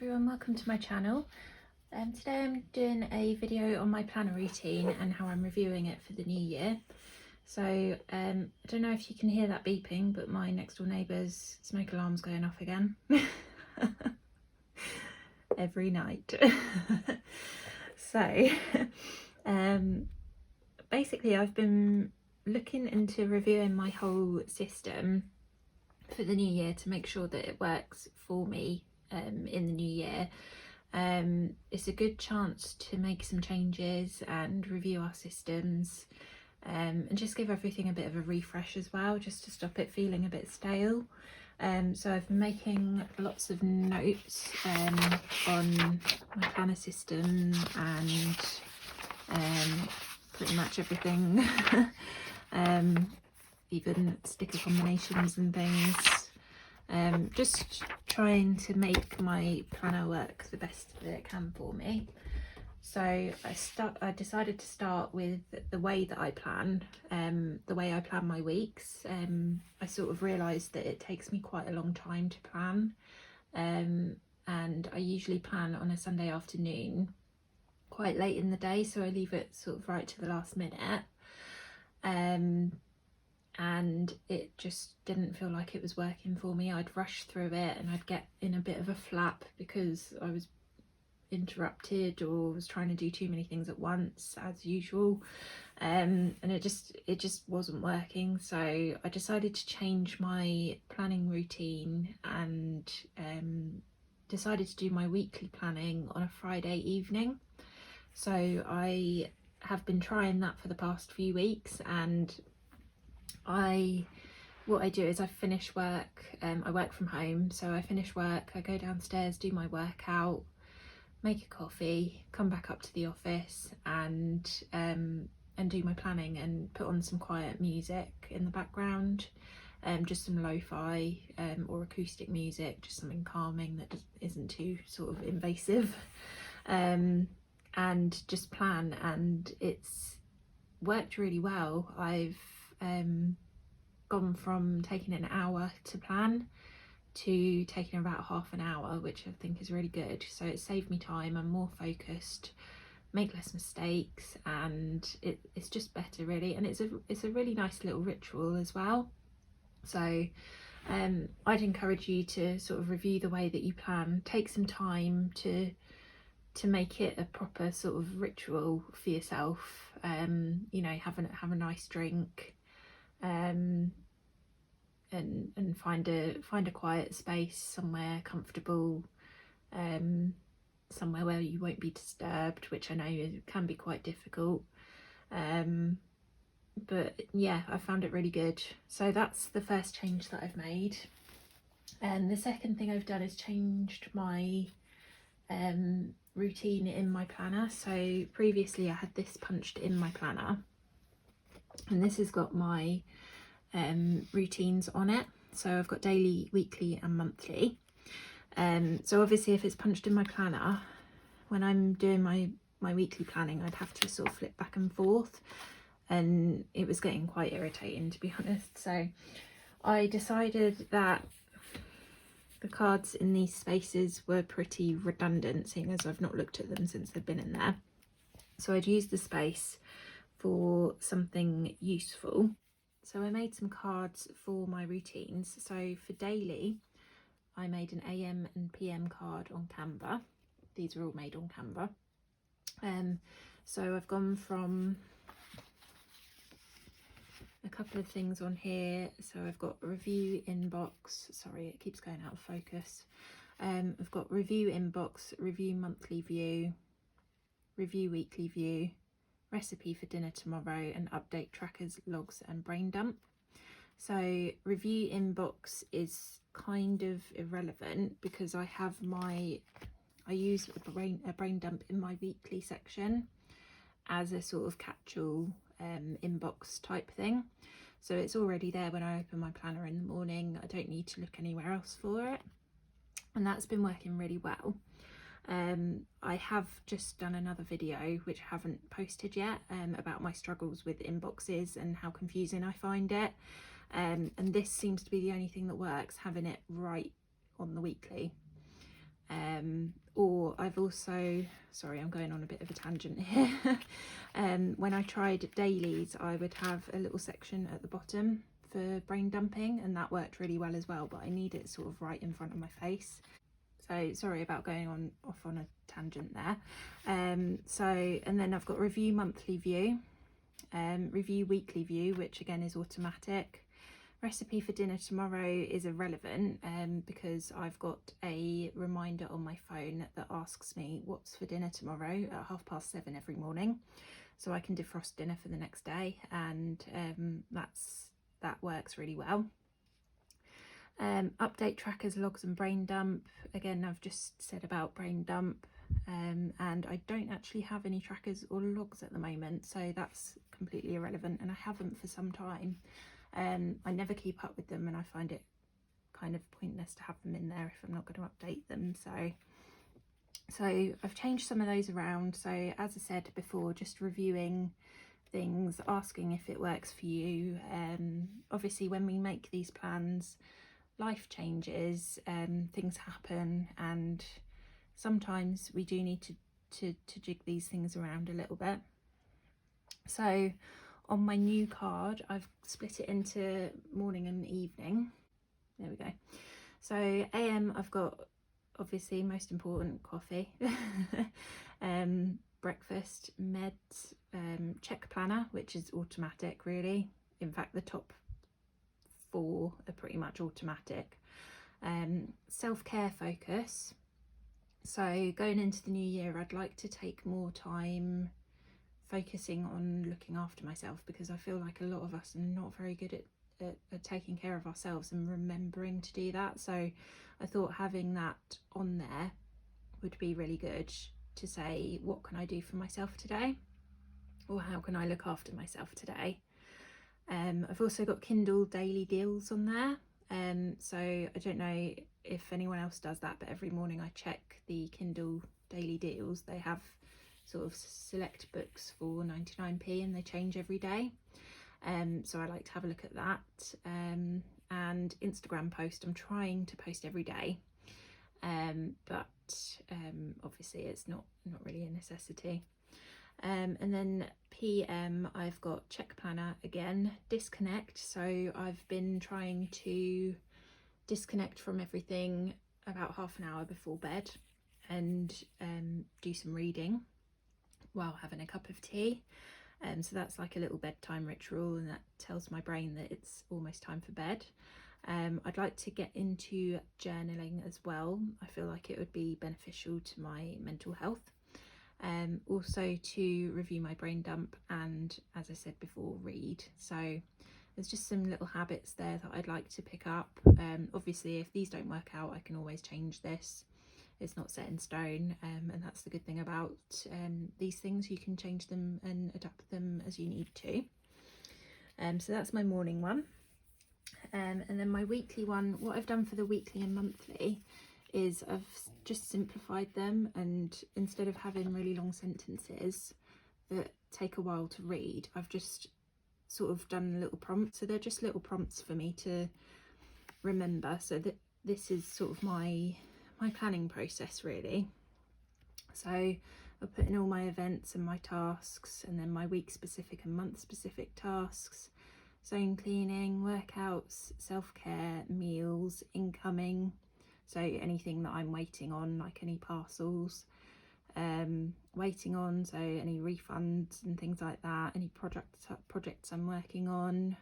everyone, welcome to my channel. Today I'm doing a video on my planner routine and how I'm reviewing it for the new year. So I don't know if you can hear that beeping, but my next door neighbour's smoke alarm's going off again every night. So basically I've been looking into reviewing my whole system for the new year to make sure that it works for me in the new year. It's a good chance to make some changes and review our systems and just give everything a bit of a refresh as well, just to stop it feeling a bit stale. So I've been making lots of notes on my planner system and pretty much everything, even sticker combinations and things. Just trying to make my planner work the best that it can for me. So I decided to start with the way that I plan, the way I plan my weeks. I sort of realised that it takes me quite a long time to plan, and I usually plan on a Sunday afternoon, quite late in the day, so I leave it sort of right to the last minute. And it just didn't feel like it was working for me. I'd rush through it and I'd get in a bit of a flap because I was interrupted or was trying to do too many things at once, as usual, and it just wasn't working. So I decided to change my planning routine and decided to do my weekly planning on a Friday evening. So I have been trying that for the past few weeks, and what I do is I finish work, I work from home, so I finish work, I go downstairs, do my workout, make a coffee, come back up to the office and do my planning and put on some quiet music in the background, just some lo-fi or acoustic music, just something calming that isn't too sort of invasive, and just plan. And it's worked really well. I've gone from taking an hour to plan to taking about half an hour, which I think is really good. So it saved me time, I'm more focused, make less mistakes, and it's just better really. And it's a really nice little ritual as well. So I'd encourage you to sort of review the way that you plan, take some time to make it a proper sort of ritual for yourself. You know, have a nice drink, and find a quiet space, somewhere comfortable, somewhere where you won't be disturbed, which I know can be quite difficult, but yeah, I found it really good. So that's the first change that I've made. And the second thing I've done is changed my routine in my planner. So previously I had this punched in my planner, and this has got my routines on it. So I've got daily, weekly and monthly. So obviously if it's punched in my planner, when I'm doing my weekly planning, I'd have to sort of flip back and forth, and it was getting quite irritating, to be honest. So I decided that the cards in these spaces were pretty redundant, seeing as I've not looked at them since they've been in there. So I'd use the space for something useful. So I made some cards for my routines. So for daily, I made an AM and PM card on Canva. These are all made on Canva. So I've gone from a couple of things on here. So I've got review inbox, sorry it keeps going out of focus. I've got review inbox, review monthly view, review weekly view, recipe for dinner tomorrow, and update trackers, logs and brain dump. So review inbox is kind of irrelevant because I use a brain dump in my weekly section as a sort of catch-all inbox type thing. So it's already there when I open my planner in the morning. I don't need to look anywhere else for it, and that's been working really well. I have just done another video which I haven't posted yet, about my struggles with inboxes and how confusing I find it, and this seems to be the only thing that works, having it right on the weekly. Or I've also, sorry, I'm going on a bit of a tangent here. When I tried dailies, I would have a little section at the bottom for brain dumping, and that worked really well as well, but I need it sort of right in front of my face. So sorry about going off on a tangent there. And then I've got review monthly view, review weekly view, which again is automatic. Recipe for dinner tomorrow is irrelevant because I've got a reminder on my phone that asks me what's for dinner tomorrow at 7:30 every morning, so I can defrost dinner for the next day, and that works really well. Update trackers, logs and brain dump. Again, I've just said about brain dump, and I don't actually have any trackers or logs at the moment, so that's completely irrelevant, and I haven't for some time. I never keep up with them, and I find it kind of pointless to have them in there if I'm not going to update them. So I've changed some of those around. So as I said before, just reviewing things, asking if it works for you. Obviously when we make these plans, life changes, things happen, and sometimes we do need to jig these things around a little bit. So on my new card, I've split it into morning and evening. There we go. So AM, I've got obviously most important, coffee. Breakfast, meds, check planner, which is automatic really. In fact, the top 4 are pretty much automatic. Self-care focus. So going into the new year, I'd like to take more time focusing on looking after myself, because I feel like a lot of us are not very good at taking care of ourselves and remembering to do that. So I thought having that on there would be really good to say, what can I do for myself today, or how can I look after myself today. I've also got Kindle daily deals on there, so I don't know if anyone else does that, but every morning I check the Kindle daily deals. They have sort of select books for 99p and they change every day, so I like to have a look at that. And Instagram post, I'm trying to post every day, but obviously it's not really a necessity. And then PM, I've got check planner again, disconnect. So I've been trying to disconnect from everything about half an hour before bed, and do some reading while having a cup of tea. So that's like a little bedtime ritual, and that tells my brain that it's almost time for bed. I'd like to get into journaling as well. I feel like it would be beneficial to my mental health. Also to review my brain dump, and as I said before, read. So there's just some little habits there that I'd like to pick up. Obviously if these don't work out, I can always change this. It's not set in stone, and that's the good thing about these things. You can change them and adapt them as you need to. So that's my morning one. And then my weekly one, what I've done for the weekly and monthly is I've just simplified them, and instead of having really long sentences that take a while to read, I've just sort of done little prompts. So they're just little prompts for me to remember. So that this is sort of my planning process really. So I put in all my events and my tasks, and then my week specific and month specific tasks, zone cleaning, workouts, self-care, meals, incoming, so anything that I'm waiting on, like any parcels, waiting on, so any refunds and things like that, any projects I'm working on,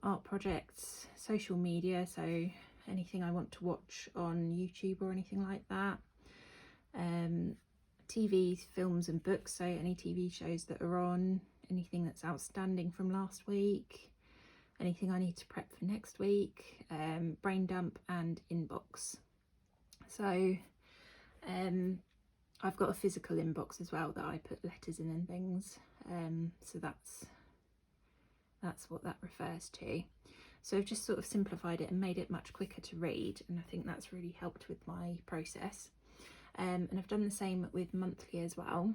art projects, social media, so anything I want to watch on YouTube or anything like that, TV, films and books, so any TV shows that are on, anything that's outstanding from last week, anything I need to prep for next week, brain dump and inbox. So I've got a physical inbox as well that I put letters in and things, so that's what that refers to. So I've just sort of simplified it and made it much quicker to read, and I think that's really helped with my process. And I've done the same with monthly as well.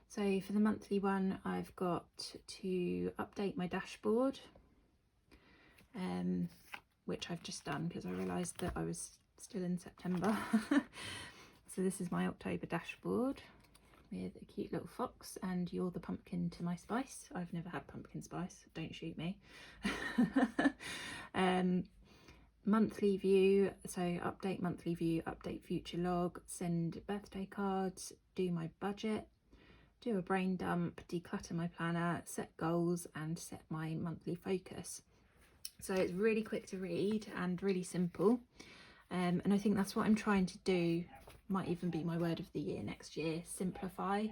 So for the monthly one, I've got to update my dashboard. which I've just done because I realised that I was still in September. So this is my October dashboard with a cute little fox, and you're the pumpkin to my spice. I've never had pumpkin spice, don't shoot me. Monthly view, so update monthly view, update future log, send birthday cards, do my budget, do a brain dump, declutter my planner, set goals and set my monthly focus. So it's really quick to read and really simple, and I think that's what I'm trying to do. Might even be my word of the year next year, simplify,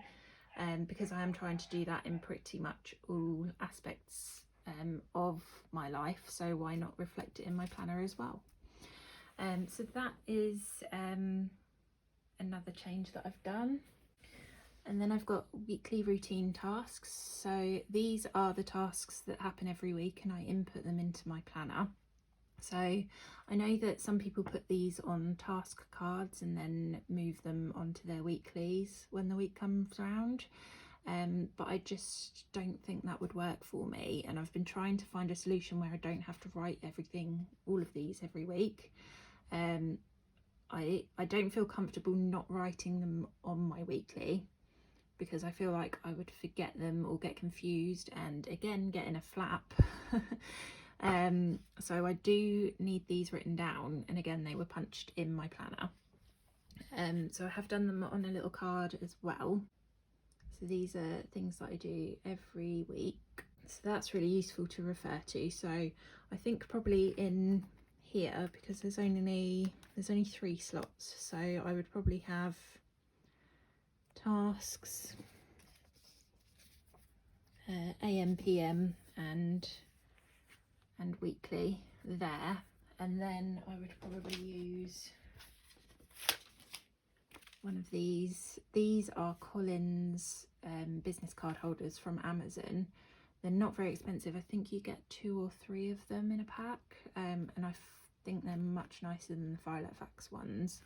because I am trying to do that in pretty much all aspects of my life, so why not reflect it in my planner as well. So that is another change that I've done. And then I've got weekly routine tasks. So these are the tasks that happen every week and I input them into my planner. So I know that some people put these on task cards and then move them onto their weeklies when the week comes around. But I just don't think that would work for me, and I've been trying to find a solution where I don't have to write everything, all of these every week. I don't feel comfortable not writing them on my weekly because I feel like I would forget them or get confused and again get in a flap. So I do need these written down, and again they were punched in my planner. So I have done them on a little card as well. So these are things that I do every week, so that's really useful to refer to. So I think probably in here, because there's only 3 slots, so I would probably have tasks, AM, PM and weekly there, and then I would probably use one of these. These are Collins business card holders from Amazon. They're not very expensive. I think you get 2 or 3 of them in a pack, and I think they're much nicer than the Filofax ones.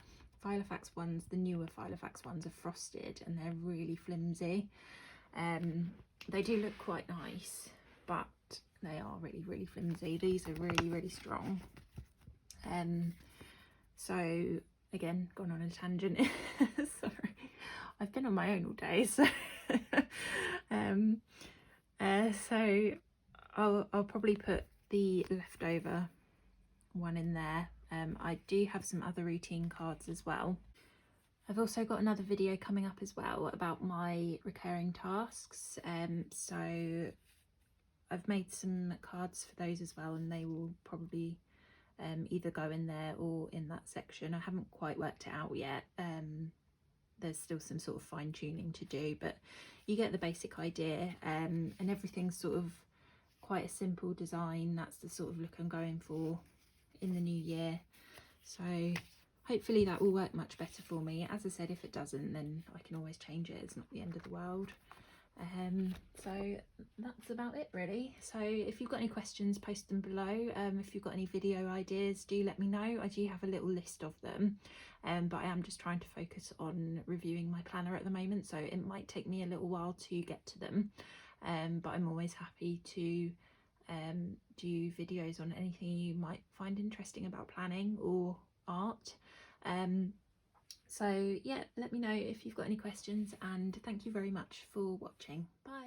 Filofax ones, the newer Filofax ones, are frosted and they're really flimsy. They do look quite nice, but they are really flimsy. These are really strong. So again, gone on a tangent. Sorry, I've been on my own all day, so so I'll probably put the leftover one in there. I do have some other routine cards as well. I've also got another video coming up as well about my recurring tasks, so I've made some cards for those as well, and they will probably either go in there or in that section. I haven't quite worked it out yet. There's still some sort of fine tuning to do, but you get the basic idea, and everything's sort of quite a simple design. That's the sort of look I'm going for in the new year, so hopefully that will work much better for me. As I said, if it doesn't, then I can always change it. It's not the end of the world. So that's about it really. So if you've got any questions, post them below. If you've got any video ideas, do let me know. I do have a little list of them, but I am just trying to focus on reviewing my planner at the moment, so it might take me a little while to get to them, but I'm always happy to do videos on anything you might find interesting about planning or art. So yeah, let me know if you've got any questions, and thank you very much for watching. Bye.